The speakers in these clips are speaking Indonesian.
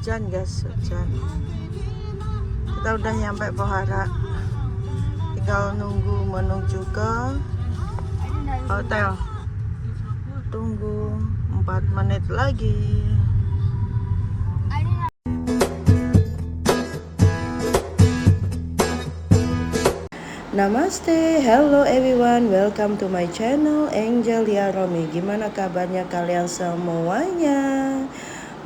Hujan guys, hujan. Kita udah nyampe Pohara. Tinggal nunggu menuju ke hotel. Tunggu 4 menit lagi. Namaste, hello everyone, welcome to my channel Angelia Romi. Gimana kabarnya kalian semuanya?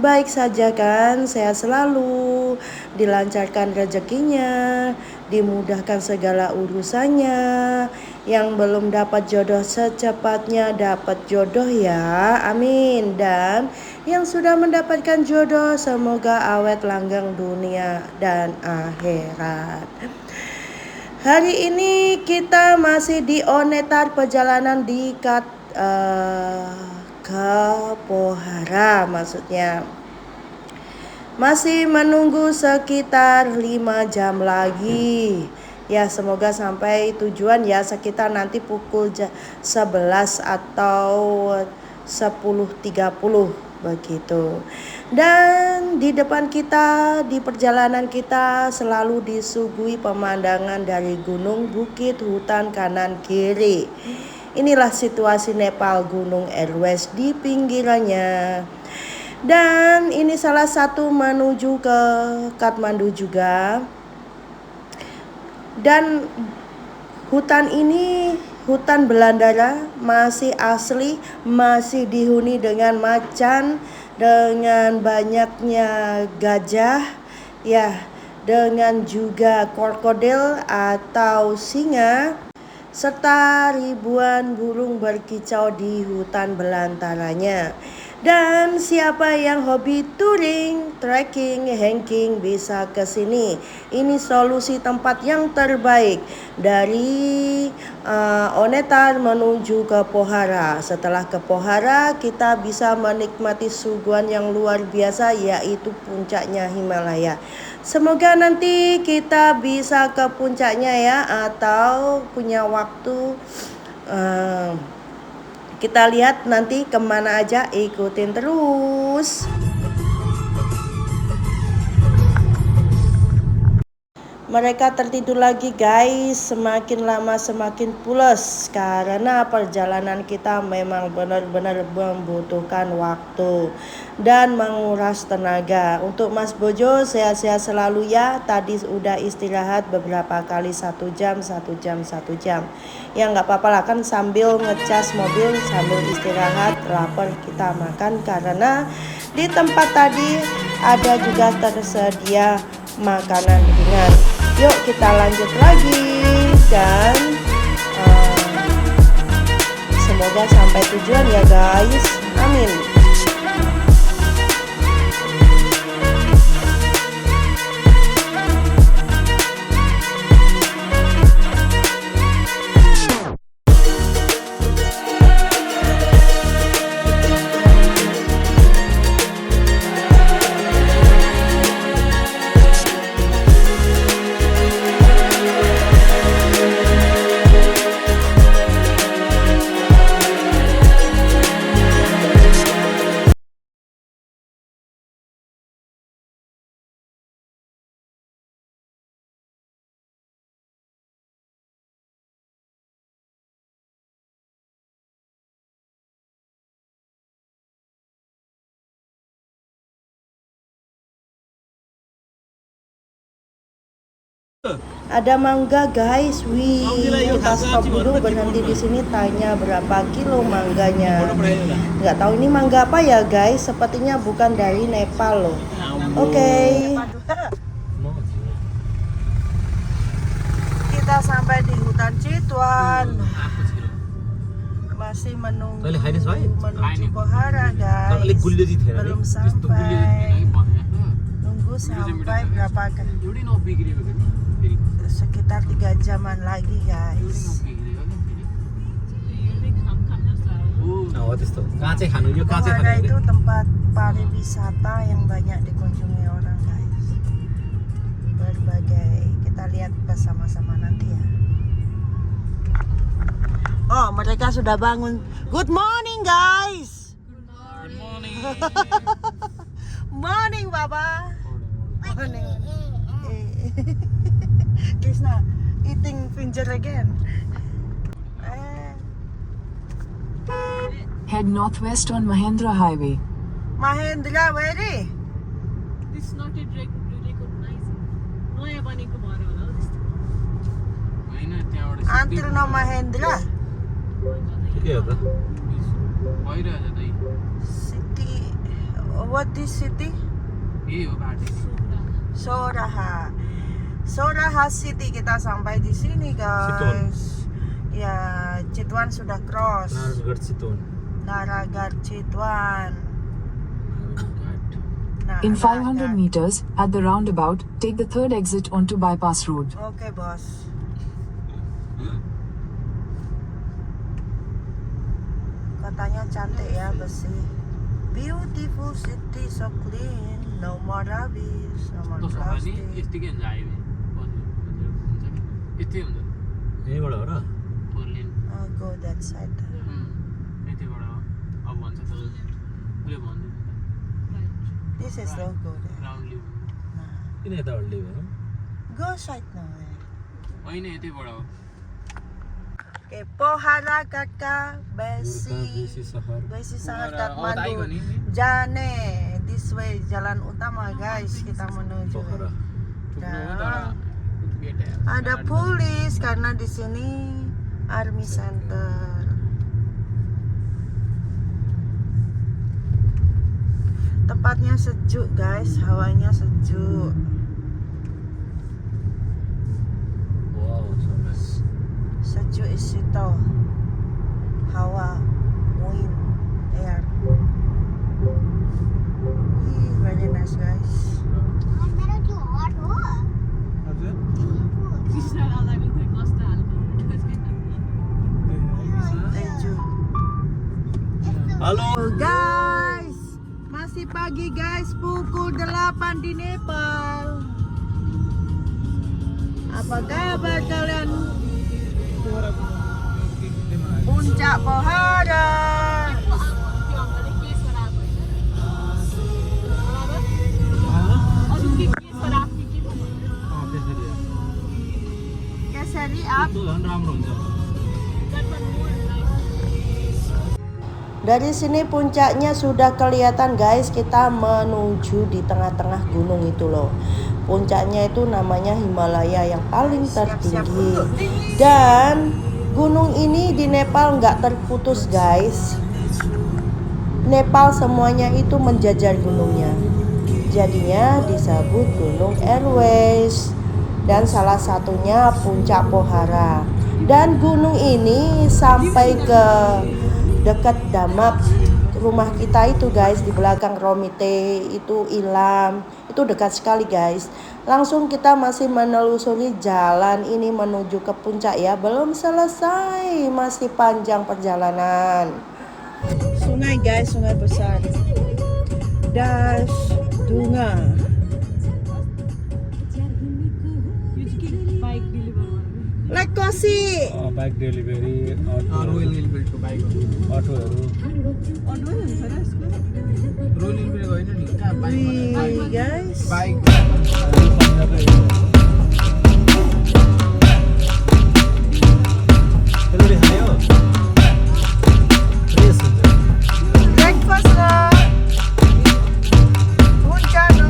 Baik saja kan, sehat selalu, dilancarkan rezekinya, dimudahkan segala urusannya. Yang belum dapat jodoh secepatnya dapat jodoh ya, amin. Dan yang sudah mendapatkan jodoh semoga awet langgeng dunia dan akhirat. Hari ini kita masih di Onetar, perjalanan ke Pohara maksudnya. Masih menunggu sekitar 5 jam lagi. Ya, semoga sampai tujuan ya sekitar nanti pukul 11 atau 10.30 begitu. Dan di depan kita, di perjalanan kita selalu disuguhi pemandangan dari gunung, bukit, hutan kanan kiri. Inilah situasi Nepal, Gunung Everest di pinggirannya. Dan ini salah satu menuju ke Kathmandu juga. Dan hutan ini hutan belantara, masih asli, masih dihuni dengan macan, dengan banyaknya gajah, ya, dengan juga krokodil atau singa, serta ribuan burung berkicau di hutan belantaranya. Dan siapa yang hobi touring, trekking, hiking bisa ke sini. Ini solusi tempat yang terbaik dari Onetar menuju ke Pohara. Setelah ke Pohara, kita bisa menikmati suguhan yang luar biasa, yaitu puncaknya Himalaya. Semoga nanti kita bisa ke puncaknya ya, atau punya waktu. Kita lihat nanti kemana aja, ikutin terus. Mereka tertidur lagi guys, semakin lama semakin pules karena perjalanan kita memang benar-benar membutuhkan waktu dan menguras tenaga. Untuk Mas Bojo sehat-sehat selalu ya, tadi udah istirahat beberapa kali 1 jam. Ya nggak apa-apa lah, kan sambil ngecas mobil, sambil istirahat, lapar kita makan karena di tempat tadi ada juga tersedia makanan ringan. Yuk kita lanjut lagi dan semoga sampai tujuan ya guys, amin. Ada mangga guys, wih, kita stop dulu, berhenti di sini, tanya berapa kilo mangganya. Nggak tahu ini mangga apa ya guys, sepertinya bukan dari Nepal loh. Oke. Kita sampai di hutan Chitwan, masih menunggu Pohara guys, belum sampai. Nunggu sampai berapa kan? Sekitar 3 jaman lagi guys. Pohara itu tempat pariwisata yang banyak dikunjungi orang guys. Berbagai, kita lihat bersama-sama nanti ya. Oh, mereka sudah bangun. Good morning guys. Good morning. Morning Baba. Krishna eating finger again. Head northwest on Mahendra Highway. Mahendra, where is? This is not yet recognized. नयाँ बनेको भएर होला हौ त्यस्तो हैन त्यहाँबाट Until now Mahendra के हो त भइरहेछ त city. What is city? यही हो बाटो Soraha city kita sampai di sini guys. Ya, Chitwan sudah cross. Narayangarh Chitwan Naragar Chitwan. In 500 meters, at the roundabout, take the third exit onto bypass road. Oke bos. Kotanya cantik ya, bersih. Beautiful city, so clean. No more rubbish, no more त सबै नि plastic. यतिकै हुन्छ हाइवे हुन्छ नि यति हुन्छ यहीँबाट हो र four lane I'll go that side. यतिबाट हो अब भन्छ त उसले भन्दैन This is so good. Round लिभ किन यताबाट लिभ हो Go side now. होइन यतैबाट हो Okay, Pohara Kakak, बेसी Besi, सहर Besi Sangat Pohara, Kathmandu. ni. Jane, this way, jalan utama guys, kita menuju. पोखरा थुप्रो हो तर gate Ada polis karena di sini Army Center. Tempatnya sejuk guys, hawanya sejuk. Wow so nice Sejuk is itu. Hawa, wind, air. Very nice guys. कृष्णलाई पनि खोइ कस्तो हाल्नु Thank you. Hello Guys, masih pagi guys, pukul 8 di Nepal. Apa kabar kalian? Puncak Pohara. Keseri up. त्यो झन् राम्रो हुन्छ Dari sini puncaknya sudah kelihatan guys. Kita menuju di tengah-tengah gunung itu loh. Puncaknya itu namanya Himalaya yang paling tertinggi. Dan gunung ini di Nepal nggak terputus guys. Nepal semuanya itu menjajar gunungnya. Jadinya disebut Gunung Airways. Dan salah satunya Puncak Pohara. Dan gunung ini sampai ke dekat Damak, rumah kita itu guys, di belakang Romite itu Ilam, itu dekat sekali guys. Langsung kita masih menelusuri jalan ini menuju ke puncak ya, belum selesai, masih panjang perjalanan. Sungai guys, sungai besar. Das Dunga. Bike deliver Lekosi. Bike delivery royal इनफिल्डको बाइक अटोहरू अर्डर हुन्छ र यसको royal Enfield होइन नि कहाँ Wih guys. Bike त्यसले खायो फ्रेस हुन्छ Breakfast na. Puncak no.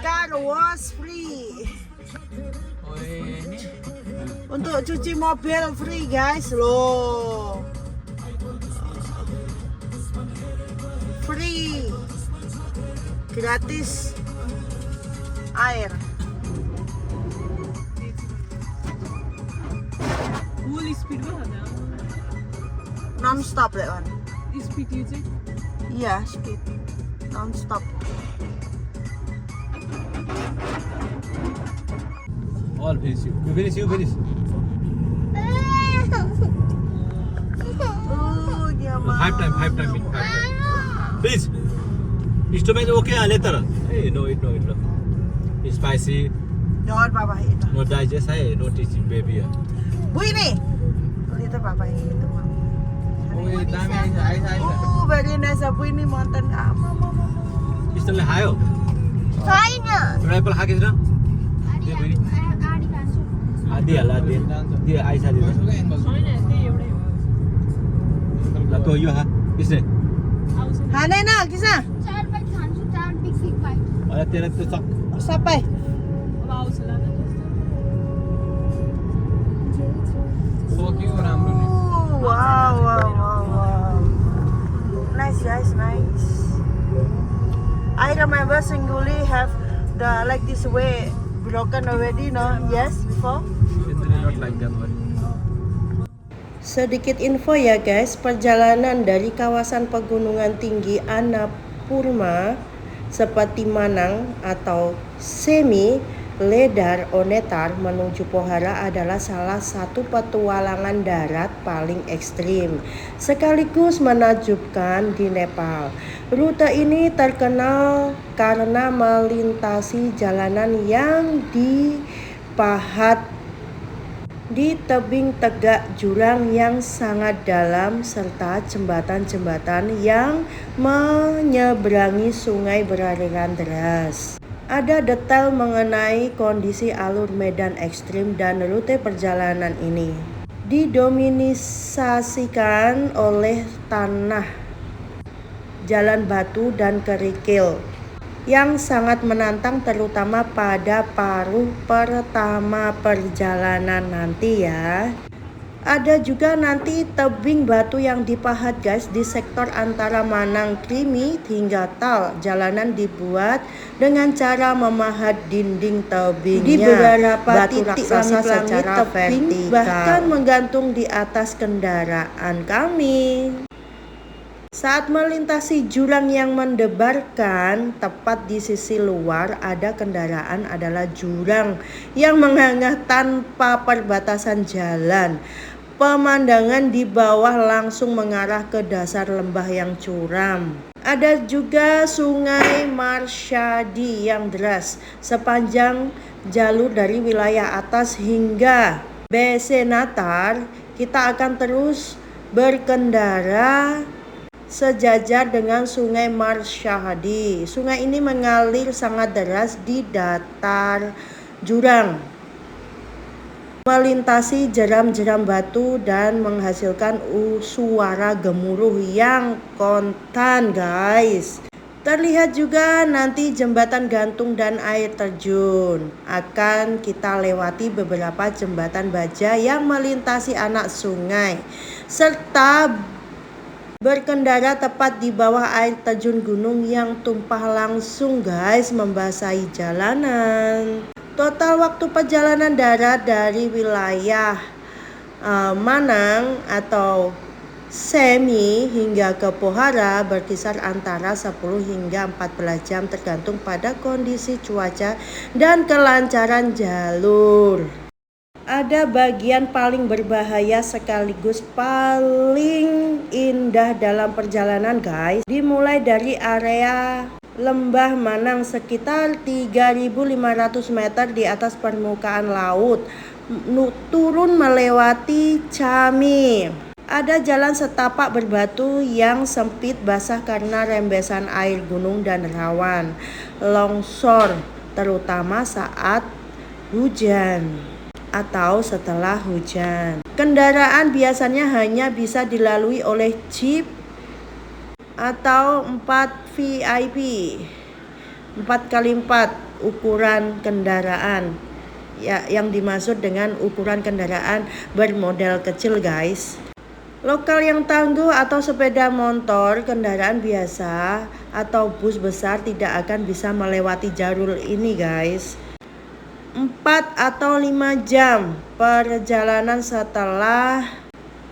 Car wash free. Untuk cuci mobil free guys loh. Free. Gratis air. Full स्पिडमा छ Non-stop that one. Speed is it? Yeah, speed. Non-stop. All finish you. You finish, you finish. Oh, yeah, Five time. Please. Instrument okay later. Hey, no it. It's spicy. Jangan papa itu. No digest. Hey, no teaching baby. Bu ini. Itu papa ini itu. Oh, dami aisa. Oh, very nice. Bu ini mountain. Mama. Istana hayo. Rifle hakis na. Adi. Dia aisa dia. Soalnya dia एउटै हो. Lato yo ha. Isne. आउँछ Hanai na, kisah. Ada tenet tu sak. Sampai. अब आउँछ होला त सक्यो राम्रो नि Oh, wow. Nice guys, nice. I remember Singguli have the like this way broken already, no? Yes, before. not like that one. Sedikit info ya guys, perjalanan dari kawasan pegunungan tinggi Annapurna seperti Manang atau Semi Ledar Onetar menuju Pokhara adalah salah satu petualangan darat paling ekstrim sekaligus menakjubkan di Nepal. Rute ini terkenal karena melintasi jalanan yang dipahat di tebing tegak jurang yang sangat dalam serta jembatan-jembatan yang menyeberangi sungai beraliran deras. Ada detail mengenai kondisi alur medan ekstrim dan rute perjalanan ini. Didominasikan oleh tanah, jalan batu dan kerikil yang sangat menantang terutama pada paruh pertama perjalanan nanti ya. Ada juga nanti tebing batu yang dipahat guys di sektor antara Manang Krimi hingga Tal. Jalanan dibuat dengan cara memahat dinding tebingnya di beberapa titik raksasa secara vertikal, bahkan menggantung di atas kendaraan kami. Saat melintasi jurang yang mendebarkan, tepat di sisi luar ada kendaraan adalah jurang yang menganga tanpa perbatasan jalan. Pemandangan di bawah langsung mengarah ke dasar lembah yang curam. Ada juga sungai Marsyadi yang deras sepanjang jalur dari wilayah atas hingga Besenatar. Kita akan terus berkendara sejajar dengan sungai Marsyadi. Sungai ini mengalir sangat deras di datar jurang, melintasi jeram-jeram batu dan menghasilkan suara gemuruh yang kontan guys. Terlihat juga nanti jembatan gantung dan air terjun. Akan kita lewati beberapa jembatan baja yang melintasi anak sungai serta berkendara tepat di bawah air terjun gunung yang tumpah langsung guys membasahi jalanan. Total waktu perjalanan darat dari wilayah Manang atau Semi hingga ke Pokhara berkisar antara 10 hingga 14 jam tergantung pada kondisi cuaca dan kelancaran jalur. Ada bagian paling berbahaya sekaligus paling indah dalam perjalanan guys. Dimulai dari area Lembah Manang sekitar 3.500 meter di atas permukaan laut. Turun melewati Cami. Ada jalan setapak berbatu yang sempit basah karena rembesan air gunung dan rawan longsor terutama saat hujan atau setelah hujan. Kendaraan biasanya hanya bisa dilalui oleh jeep atau 4 VIP 4x4 ukuran kendaraan ya, yang dimaksud dengan ukuran kendaraan bermodel kecil guys. Lokal yang tangguh atau sepeda motor, kendaraan biasa atau bus besar tidak akan bisa melewati jalur ini guys. 4 atau 5 jam perjalanan setelah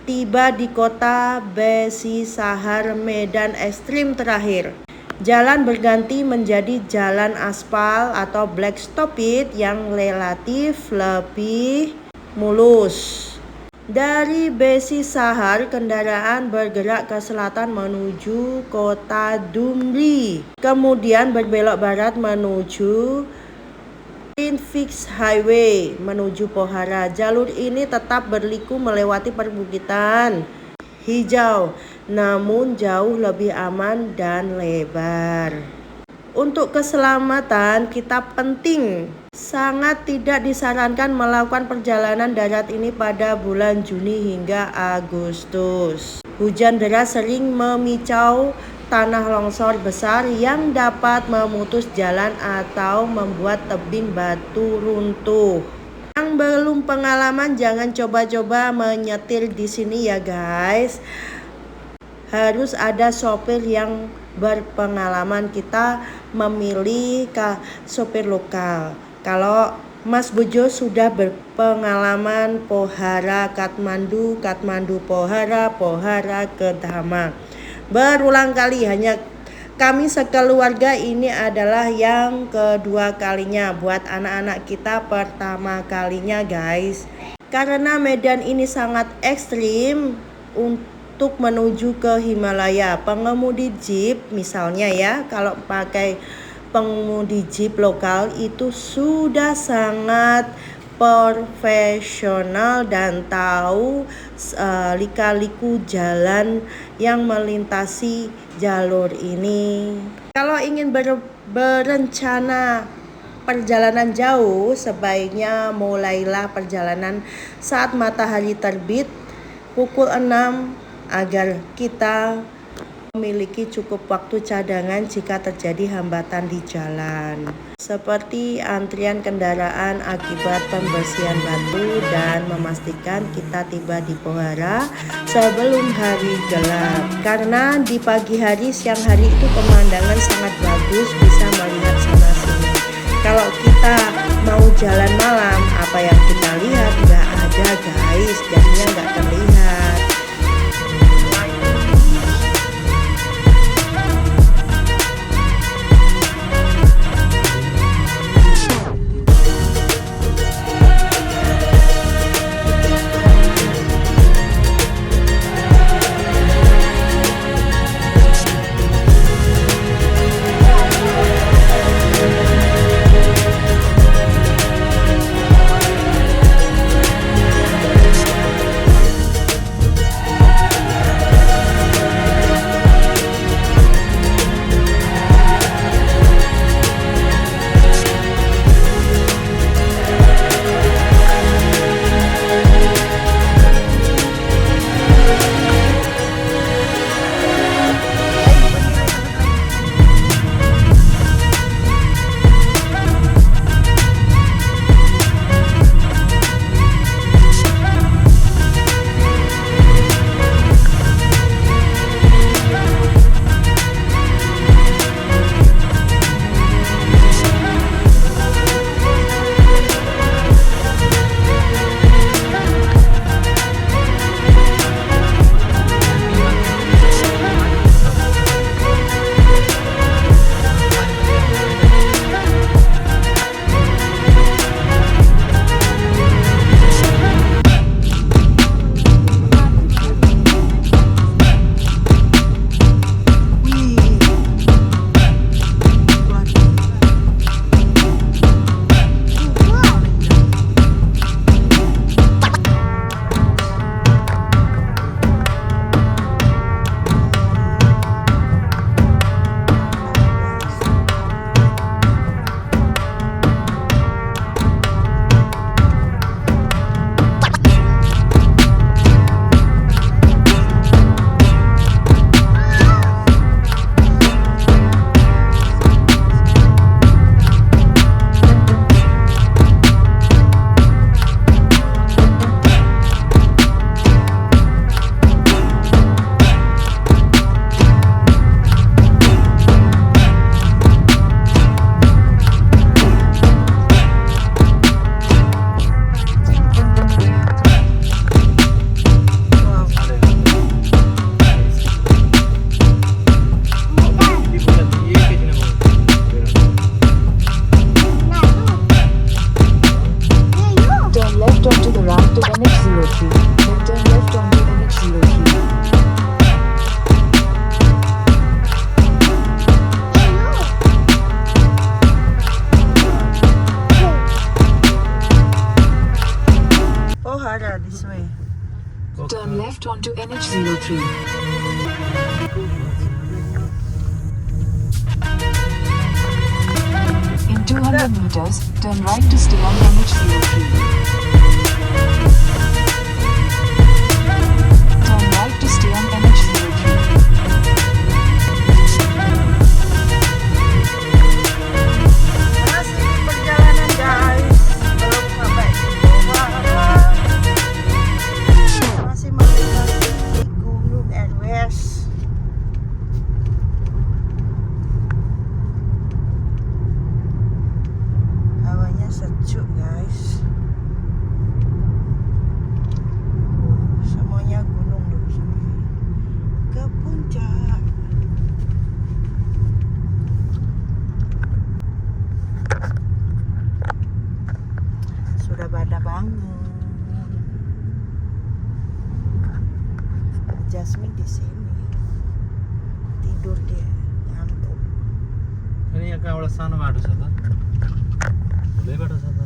tiba di kota Besisahar, Medan Ekstrim terakhir. Jalan berganti menjadi jalan aspal atau black stopid yang relatif lebih mulus. Dari Besisahar, kendaraan bergerak ke selatan menuju kota Dumri, kemudian berbelok barat menuju Fix Highway menuju Pokhara. Jalur ini tetap berliku melewati perbukitan hijau, namun jauh lebih aman dan lebar. Untuk keselamatan kita penting. Sangat tidak disarankan melakukan perjalanan darat ini pada bulan Juni hingga Agustus. Hujan deras sering memicau tanah longsor besar yang dapat memutus jalan atau membuat tebing batu runtuh. Yang belum pengalaman jangan coba-coba menyetir di sini ya guys. Harus ada sopir yang berpengalaman. Kita memilih sopir lokal. Kalau Mas Bejo sudah berpengalaman Pokhara Kathmandu, Kathmandu Pokhara, Pokhara ke Dhama. Berulang kali, hanya kami sekeluarga ini adalah yang kedua kalinya. Buat anak-anak kita pertama kalinya guys. Karena medan ini sangat ekstrim untuk menuju ke Himalaya. Pengemudi jeep misalnya ya, kalau pakai pengemudi jeep lokal itu sudah sangat profesional dan tahu lika-liku jalan yang melintasi jalur ini. Kalau ingin berencana perjalanan jauh, sebaiknya mulailah perjalanan saat matahari terbit pukul 6 agar kita memiliki cukup waktu cadangan jika terjadi hambatan di jalan, seperti antrian kendaraan akibat pembersihan batu, dan memastikan kita tiba di Pokhara sebelum hari gelap. Karena di pagi hari, siang hari itu pemandangan sangat bagus, bisa melihat sana sini. Kalau kita mau jalan malam, apa yang kita lihat nggak ada guys, jadinya nggak terlihat. onto NH03. In 200 meters, turn right to stay on NH03. Turn right to stay on NH03. Masih di perjalanan guys, belum sampai di bawah. Masih melintasi Gunung Erwes. Hawanya sejuk guys. Semuanya gunung loh, sampai ke puncak. Sudah pada bangun. Jasmine di sini tidur dia, ngantuk. अनि यहाँ कहाँबाट सानो बाटो छ त ठुलै बाटो छ त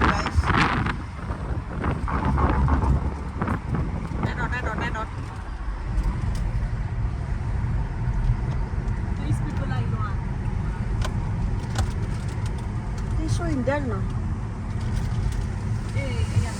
Guys, Nedot. These people I know. ini so indah no. Yeah.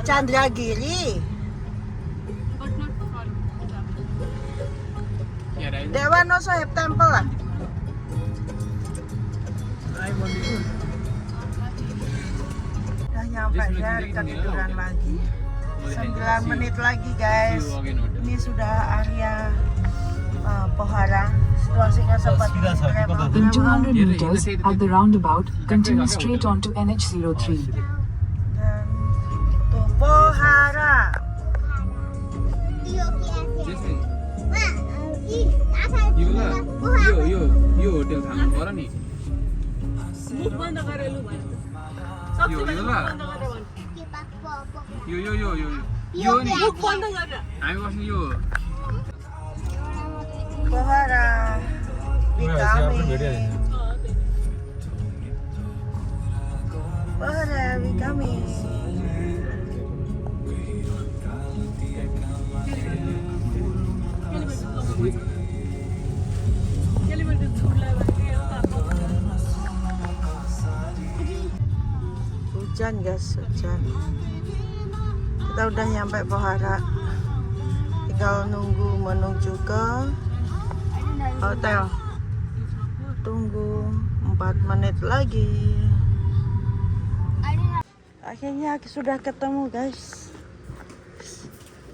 Chandragiri. But not for Yeah, right. That one also have temple lah. Udah nyampe ya, ketiduran lagi. 9 menit lagi guys. Ini sudah area Pohara. Situasinya seperti In 200 meters, at the roundabout, continue straight onto NH03. Dan tuh Pohara. यो होटल थाहा पर्यो नि मुख बन्द गरेर लु भयो सबसे यो पहिला ल मुख बन्द गरेर भन् यो नि मुख बन्द गरेर हामी बस्ने यो Pohara. Becoming. Pohara becoming. Hujan guys, hujan. Kita udah nyampe Pohara. Tinggal nunggu menuju ke hotel. Tunggu 4 menit lagi. Akhirnya sudah ketemu guys.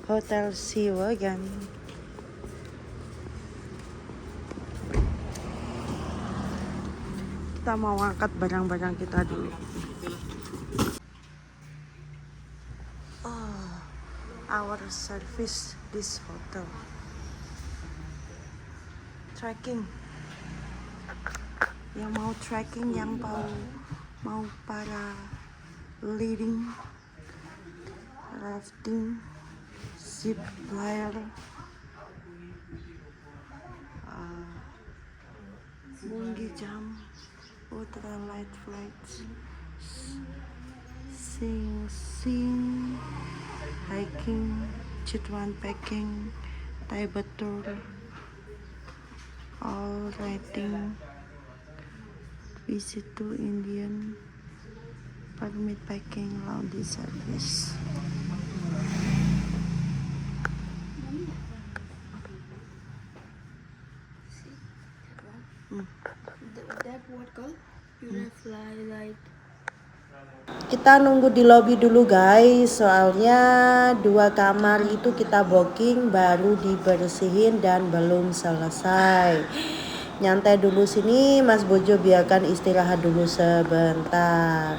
Hotel Siwagan. Kita mau angkat barang-barang kita dulu. Oh, our service this hotel. Trekking. Yang mau trekking, yang mau para leading, rafting, zip line, bungee jump, ultralight flights, sing, hiking, Chitwan packing, Tibet tour, all riding, visit to Indian, permit packing, laundry service. That what call? You fly like. Kita nunggu di lobby dulu guys, soalnya 2 kamar itu kita booking baru dibersihin dan belum selesai. Nyantai dulu sini, Mas Bojo biarkan istirahat dulu sebentar.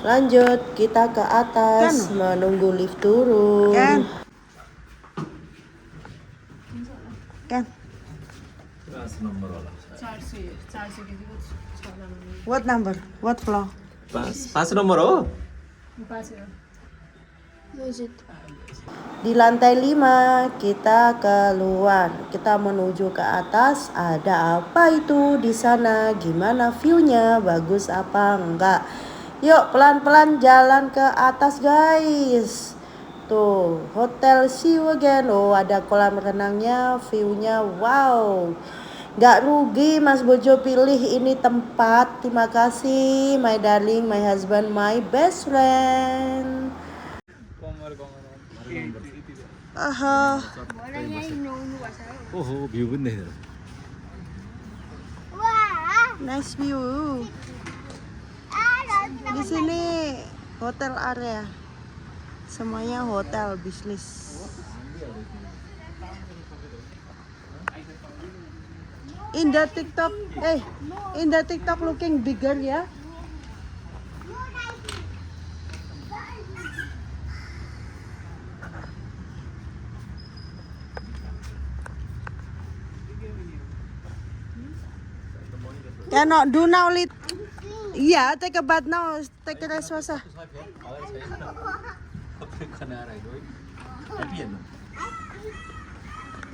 Lanjut, kita ke atas menunggu lift turun. Kan? What number? What floor? 5 nomor हो Di lantai 5 kita keluar, kita menuju ke atas. Ada apa itu di sana? Gimana view-nya? Bagus apa enggak? Yuk pelan-pelan jalan ke atas guys. Tuh Hotel Siwagan. Oh ada kolam renangnya, view-nya wow. Gak rugi Mas Bojo pilih ini tempat. Terima kasih my darling, my husband, my best friend. Aha. ओहो भ्यू पनि देख्दैन Nice view. Di sini hotel area. Semuanya hotel bisnis. In the TikTok looking bigger ya. Cannot do now lit. Yeah, take a bath now. Take a rest wasa.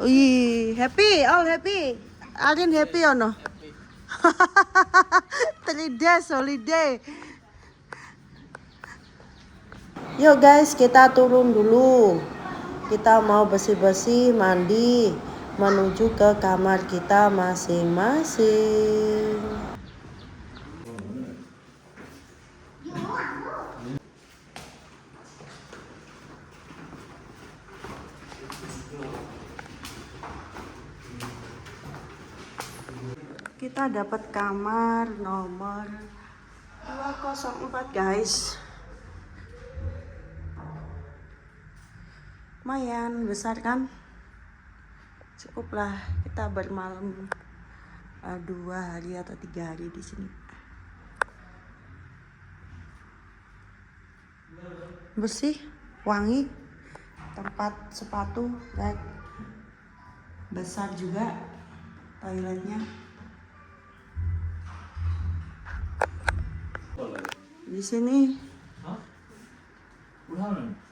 Ui, happy, all happy. Arin happy or no? 3 days holiday. Yuk guys, kita turun dulu. Kita mau bersih-bersih, mandi, menuju ke kamar kita masing-masing. Kita dapat kamar nomor 204 guys. Lumayan besar kan? Cukuplah kita bermalam 2 hari atau 3 hari di sini. Bersih, wangi, tempat sepatu, dan besar juga toiletnya. Di sini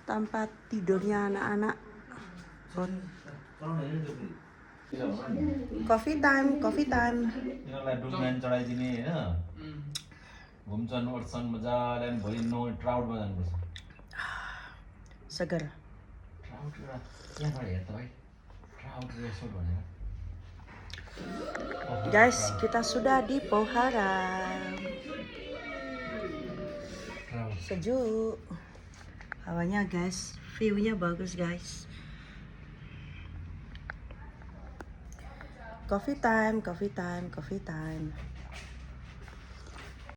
tempat tidurnya anak-anak. Coffee time, coffee time. यिनीहरूलाई डुलम्यान चढाइदिने होइन घुम्छन् ओर्छन् मजाले अनि भोलि ट्राउटमा जानुपर्छ Segar. ट्राउट एउटा यहाँबाट हेर त भाइ ट्राउट रेसोर्ट भनेर Guys, kita sudah di Pohara. Sejuk. Hawanya guys, view-nya bagus guys. Coffee time, coffee time, coffee time.